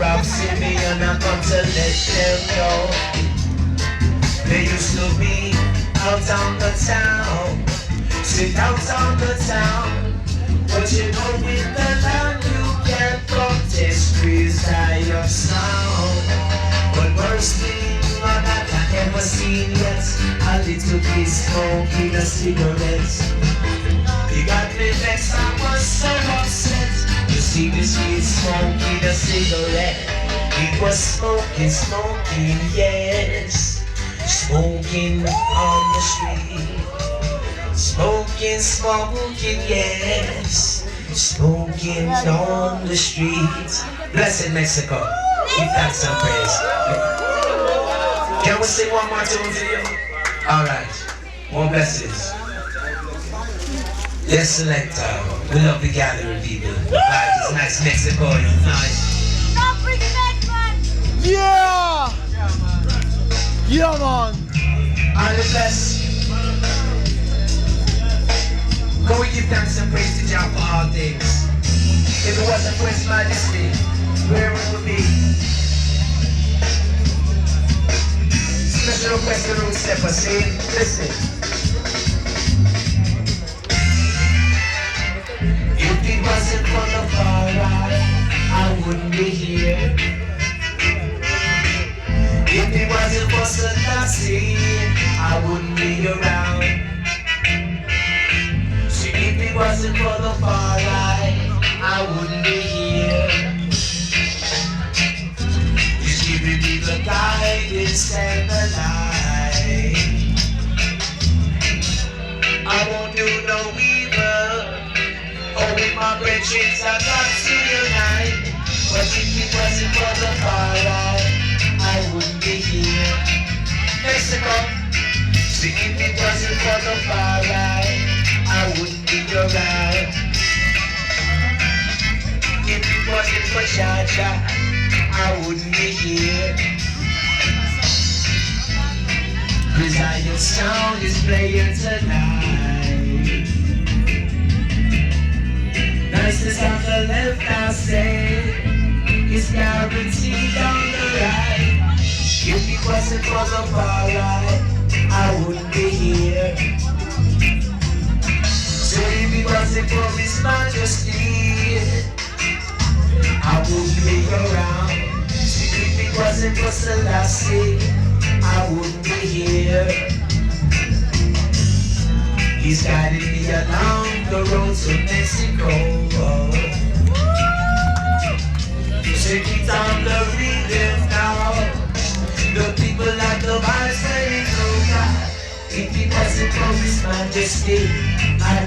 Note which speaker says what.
Speaker 1: from Symeonn, I come to let them know. They used to be out on the town, sit out on the town. But you know with the land you can't protest, freestyle your sound. But worst thing that I ever seen yet, a little bit smoking a cigarette. You got me vexed, I was so upset to see this kid smoking a cigarette. It was smoking, yes, smoking on the street. Smoking, yes, smoking on the street. Blessed Mexico, give thanks and praise. Can we sing one more tune to you? Alright, more blessings. Yes, selector, we love the gathering people. Right, it's nice Mexico, it's nice.
Speaker 2: Don't respect, man!
Speaker 3: Yeah! Yeah, man!
Speaker 1: All the bless. Can we give thanks and praise to Jah for all things? If it wasn't for His Majesty, where we would be? Special request to Rootsteppa, see? Listen. If it wasn't for the far right, I wouldn't be here. If it wasn't for Selassie, I wouldn't be around. If it wasn't for the far right, I wouldn't be here. He's giving me the guidance and the light. I won't do no evil. Oh, with my brethren, I got to unite. But if it wasn't for the far right, I wouldn't be here. Mexico. See, if it wasn't for the far right, I wouldn't be around. If it wasn't for Jah Jah, I wouldn't be here. Presentando sound is playing tonight. Nicest on the left, I say, it's guaranteed on the right. If it wasn't for the far right, I wouldn't be here. So if it wasn't for His Majesty, I wouldn't be around. So if it wasn't for Selassie, I wouldn't be here. He's guiding me along the road to Mexico. So keep on the rhythm now. The people at the bar say, oh God, if it wasn't for His Majesty, I